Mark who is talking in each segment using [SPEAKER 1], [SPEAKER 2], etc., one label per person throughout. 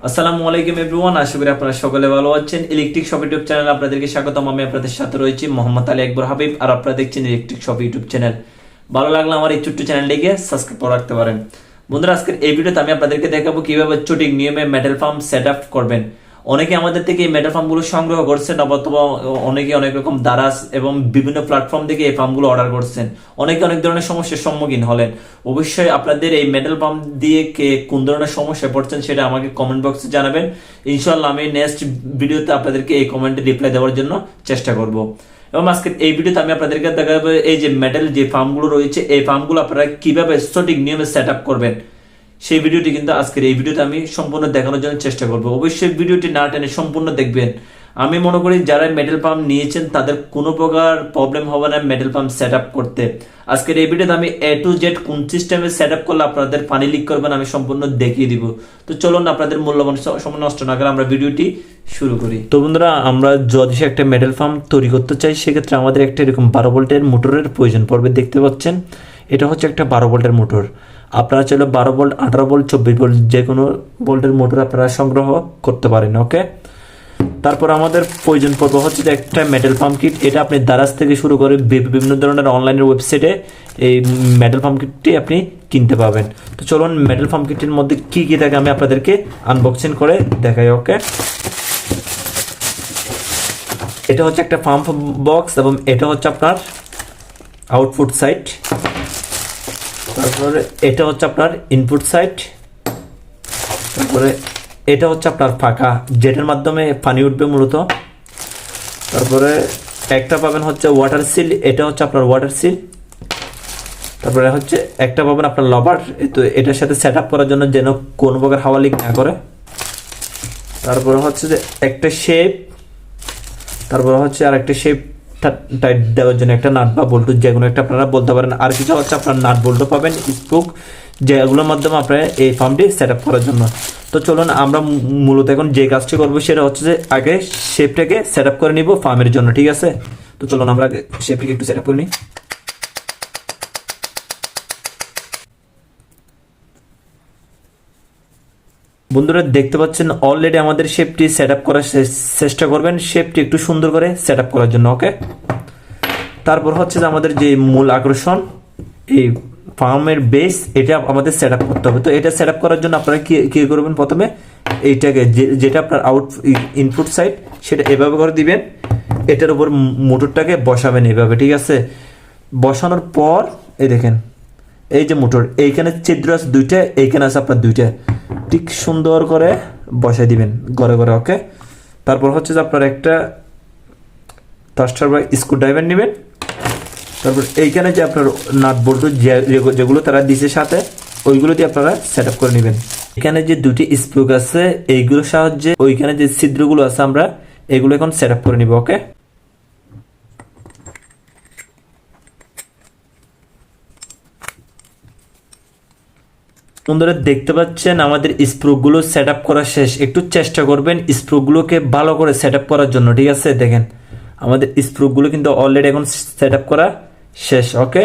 [SPEAKER 1] আসসালামু আলাইকুম এভরিওয়ান, আশা করি আপনারা সকলে ভালো আছেন। ইলেকট্রিক শপ ইউটিউব চ্যানেলে আপনাদেরকে স্বাগতম। আমি আপনাদের সাথে রয়েছি মোহাম্মদ আলী আকবর হাবিব, আর আপনারা দেখছেন ইলেকট্রিক শপ ইউটিউব চ্যানেল। ভালো লাগলে আমার এই ছোট্ট চ্যানেলটিকে সাবস্ক্রাইব করে রাখতে পারেন। বন্ধুরা, আজকের এই ভিডিওতে আমি আপনাদেরকে দেখাবো কিভাবে সঠিক নিয়মে মেটাল পাম্প সেট আপ করবেন। অনেকে আমাদের থেকে এই মেটাল পাম্পগুলো সংগ্রহ করছেন, অথবা অনেকে অনেক রকম দারাজ এবং বিভিন্ন প্ল্যাটফর্ম থেকে এই পাম্পগুলো অর্ডার করছেন। অনেকে অনেক ধরনের সমস্যার সম্মুখীন হলেন। অবশ্যই আপনাদের এই মেটাল পাম্প দিয়ে কে কোন ধরনের সমস্যায় পড়ছেন সেটা আমাকে কমেন্ট বক্সে জানাবেন। ইনশাআল্লাহ আমি নেক্সট ভিডিওতে আপনাদেরকে এই কমেন্টে রিপ্লাই দেওয়ার জন্য চেষ্টা করব। এবং আজকে এই ভিডিওতে আমি আপনাদেরকে দেখাবো এই যে মেটাল যে পাম্পগুলো রয়েছে, এই পাম্পগুলো আপনারা কিভাবে সঠিক নিয়মে সেট আপ করবেন। সেই ভিডিওটি কিন্তু আজকের এই ভিডিওতে আমি সম্পূর্ণ দেখানোর জন্য চেষ্টা করব। অবশ্যই ভিডিওটি না টেনে সম্পূর্ণ দেখবেন। আমি মনে করি যারা মেটাল পাম্প নিয়েছেন তাদের কোনো প্রকার প্রবলেম হবে না মেটাল পাম্প সেট আপ করতে। আজকের এই ভিডিওতে আমি A to Z কোন সিস্টেমে সেট আপ করলে আপনাদের পানি লিক করবেন আমি সম্পূর্ণ দেখিয়ে দিব। তো চলুন আপনাদের মূল্যবান সময় নষ্ট না করে আমরা ভিডিওটি শুরু করি। তো বন্ধুরা, আমরা যদি একটা মেটাল পাম্প তৈরি করতে চাই সেক্ষেত্রে আমাদের একটা এরকম 12 ভোল্টের মোটরের প্রয়োজন পড়বে। দেখতে পাচ্ছেন এটা হচ্ছে একটা 12 ভোল্টের মোটর। আপনারা চাইলে 12 ভোল্ট, 18 ভোল্ট, 24 ভোল্ট যে কোনো ভোল্টের মোটর আপনারা সংগ্রহ করতে পারেন। ওকে, তারপর আমাদের প্রয়োজন পড়বে হচ্ছে যে একটা মেটাল পাম্প কিট। এটা আপনি দারাজ থেকে শুরু করে বিভিন্ন ধরনের অনলাইনের ওয়েবসাইটে এই মেটাল পাম্প কিটটি আপনি কিনতে পাবেন। তো চলুন মেটাল পাম্প কিটের মধ্যে কি কি থাকে আমি আপনাদেরকে আনবক্সিং করে দেখাই। ওকে, এটা হচ্ছে একটা পাম্প বক্স এবং এটা হচ্ছে আপনার আউটপুট সাইড। তারপরে এটা হচ্ছে আপনার ইনপুট সাইড। তারপরে এটা হচ্ছে আপনার ফাঁকা, যেটার মাধ্যমে পানি উঠবে মূলত। তারপরে একটা পাবেন হচ্ছে ওয়াটার সিল, এটা হচ্ছে আপনার ওয়াটার সিল। তারপরে হচ্ছে একটা পাবেন আপনার লবার, তো এটার সাথে সেট আপ করার জন্য যেন কোনো প্রকার হাওয়া লিক না করে। তারপরে হচ্ছে যে একটা শেপ, তারপরে হচ্ছে আর একটা শেপ টাইট দেওয়ার জন্য একটা নাট বা বল্টু, যেগুলো একটা আপনারা বলতে পারেন। আর কিছু হচ্ছে আপনার নাট বল্টু পাবেন, স্প্রুক, যেগুলোর মাধ্যমে আপনারা এই ফার্মটি সেট আপ করার জন্য। তো চলুন আমরা মূলত এখন যে কাজটি করবো সেটা হচ্ছে যে আগে শেপটাকে সেট আপ করে নিব ফার্মের জন্য। ঠিক আছে, তো চলুন আমরা শেপটাকে একটু সেট আপ করে নিই। বন্ধুরা দেখতে পাচ্ছেন অলরেডি আমাদের শেপটি সেট আপ করার চেষ্টা করবেন, শেপটি একটু সুন্দর করে সেট আপ করার জন্য। ওকে, তারপর হচ্ছে যে আমাদের যে মূল আকর্ষণ এই ফার্মের বেস, এটা আমাদের সেট আপ করতে হবে। তো এটা সেট আপ করার জন্য আপনারা কি করবেন, প্রথমে এইটাকে যেটা আপনার ইনপুট সাইড সেটা এভাবে করে দিবেন, এটার উপর মোটরটাকে বসাবেন এভাবে। ঠিক আছে, বসানোর পর এই দেখেন এই যে মোটর, এইখানে ছিদ্র আছে দুইটা, এইখানে আছে আপনার দুইটা, ঠিক সুন্দর করে বসাই দিবেন ঘরে ঘরে। ওকে, তারপর হচ্ছে যে আপনার একটা থার্স্টার বা স্ক্রু ড্রাইভার নেবেন। তারপর এইখানে যে আপনার নাট বল্টু যেগুলো তারা দিছে সাথে, ওইগুলো দিয়ে আপনারা সেট আপ করে নেবেন। এখানে যে দুটি স্প্রুক আছে এইগুলোর সাহায্যে ওইখানে যে ছিদ্রগুলো আছে আমরা এগুলো এখন সেট আপ করে নিব। ওকে, বন্ধুরা দেখতে পাচ্ছেন আমাদের স্প্রুগুলো সেট আপ করা শেষ। একটু চেষ্টা করবেন স্প্রুগুলোকে ভালো করে সেট আপ করার জন্য। ঠিক আছে, দেখেন আমাদের স্প্রুগুলো কিন্তু অলরেডি এখন সেট আপ করা শেষ। ওকে,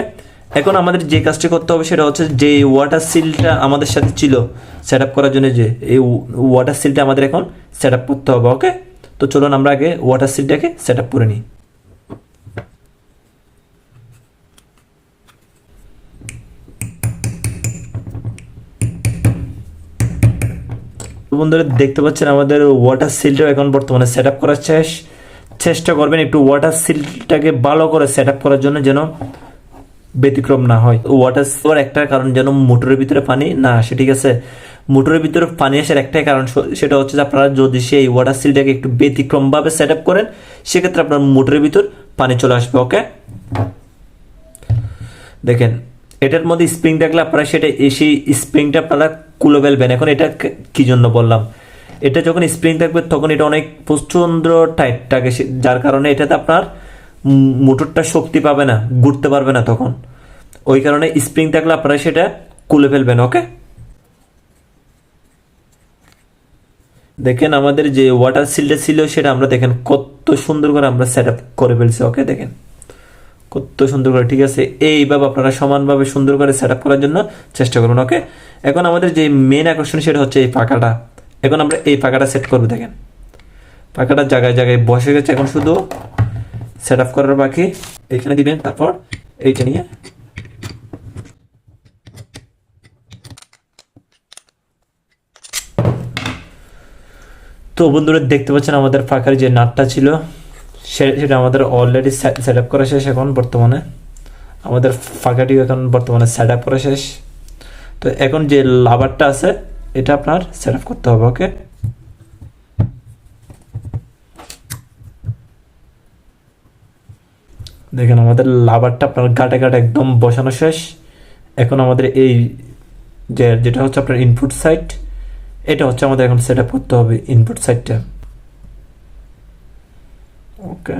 [SPEAKER 1] এখন আমাদের যে কাজটি করতে হবে সেটা হচ্ছে যে ওয়াটার সিলটা আমাদের সাথে ছিল সেট আপ করার জন্য, যে এই ওয়াটার সিলটা আমাদের এখন সেট আপ করতে হবে। ওকে, তো চলুন আমরা আগে ওয়াটার সিলটাকে সেট আপ করে নিই। বন্ধুরা দেখতে পাচ্ছেন আমাদের ওয়াটার সিলটা এখন বর্তমানে সেট আপ করা শেষ। চেষ্টা করবেন একটু ওয়াটার সিলটাকে ভালো করে সেট আপ করার জন্য, যেন ব্যতিক্রম না হয়। ওয়াটার সিল একটা কারণ যেন মোটরের ভিতরে পানি না আসে। ঠিক আছে, মোটরের ভিতরে পানি আসার একটাই কারণ, সেটা হচ্ছে যে আপনারা যদি সেই ওয়াটার সিলটাকে একটু ব্যতিক্রম ভাবে সেট আপ করেন সেক্ষেত্রে আপনার মোটরের ভিতর পানি চলে আসবে। ওকে, দেখেন এটার মধ্যে স্প্রিং থাকলে আপনারা সেটা সেই স্প্রিংটা আপনারা খুলে ফেলবেন। এখন এটা কি জন্য বললাম, এটা যখন স্প্রিং থাকবে তখন এটা অনেক প্রচন্ড টাইট থাকে, যার কারণে এটাতে আপনার মোটরটা শক্তি পাবে না, ঘুরতে পারবে না তখন। ওই কারণে স্প্রিং থাকলে আপনারা সেটা খুলে ফেলবেন। ওকে, দেখেন আমাদের যে ওয়াটার সিলটা ছিল সেটা আমরা দেখেন কত সুন্দর করে আমরা সেট আপ করে ফেলছি। ওকে, দেখেন কত সুন্দর করে। ঠিক আছে, এইভাবে আপনারা সমানভাবে সুন্দর করে সেট আপ করার জন্য চেষ্টা করুন। ওকে, এখন আমাদের যে মেন আকর্ষণ সেটা হচ্ছে এই পাখাটা। এখন আমরা এই পাখাটা সেট করবো। দেখেন পাখাটা জায়গায় জায়গায় বসে গেছে, এখন শুধু সেট আপ করার বাকি। এখানে দিবেন, তারপর এইটা নিয়ে তো বন্ধুরা দেখতে পাচ্ছেন আমাদের পাখার যে নাটটা ছিল সেটা আমাদের অলরেডি সেট আপ করা শেষ। এখন বর্তমানে আমাদের পাখাটি এখন বর্তমানে সেট আপ করা শেষ। তো এখন যে লাভারটা আছে এটা আপনার সেট আপ করতে হবে। ওকে, দেখেন আমাদের লাভারটা আপনার গাটে গাটে একদম বসানো শেষ। এখন আমাদের এই যেটা হচ্ছে আপনার ইনপুট সাইড, এটা হচ্ছে আমাদের এখন সেট আপ করতে হবে ইনপুট সাইডটা। ওকে,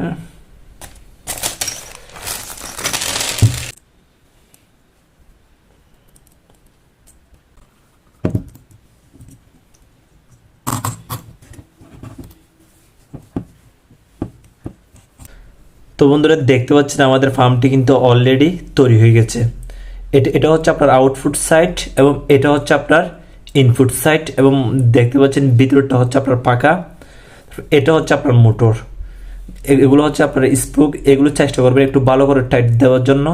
[SPEAKER 1] তো বন্ধুরা দেখতে পাচ্ছেন আমাদের ফার্মটি কিন্তু অলরেডি তৈরি হয়ে গেছে। এটা হচ্ছে আপনার আউটপুট সাইড এবং এটা হচ্ছে আপনার ইনপুট সাইড, এবং দেখতে পাচ্ছেন ভিতরটা হচ্ছে আপনার পাখা, এটা হচ্ছে আপনার মোটর, এগুলো হচ্ছে আপনার স্প্রুক। এগুলো চেষ্টা করবেন একটু ভালো করে টাইট দেওয়ার জন্য।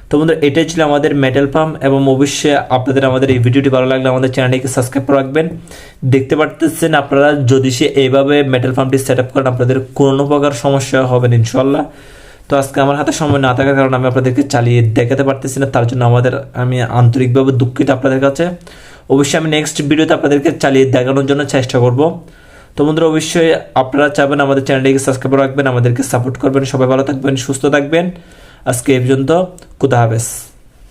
[SPEAKER 1] তো বন্ধুরা এটাই ছিল আমাদের মেটাল পাম্প, এবং অবশ্যই আপনাদের আমাদের এই ভিডিওটি ভালো লাগলে আমাদের চ্যানেলটিকে সাবস্ক্রাইব করে রাখবেন। দেখতে পারতেছেন আপনারা যদি সে এইভাবে মেটাল পাম্পটি সেট আপ করেন আপনাদের কোনো প্রকার সমস্যা হবে না ইনশাল্লাহ। তো আজকে আমার হাতে সময় না থাকার কারণে আমি আপনাদেরকে চালিয়ে দেখাতে পারতেছি না, তার জন্য আমি আন্তরিকভাবে দুঃখিত আপনাদের কাছে। অবশ্যই আমি নেক্সট ভিডিওতে আপনাদেরকে চালিয়ে দেখানোর জন্য চেষ্টা করব। তো বন্ধুরা অবশ্যই আপনারা চাইবেন আমাদের চ্যানেলটিকে সাবস্ক্রাইব রাখবেন, আমাদেরকে সাপোর্ট করবেন। সবাই ভালো থাকবেন, সুস্থ থাকবেন। আজকে এই পর্যন্ত, খুদা হাফেজ।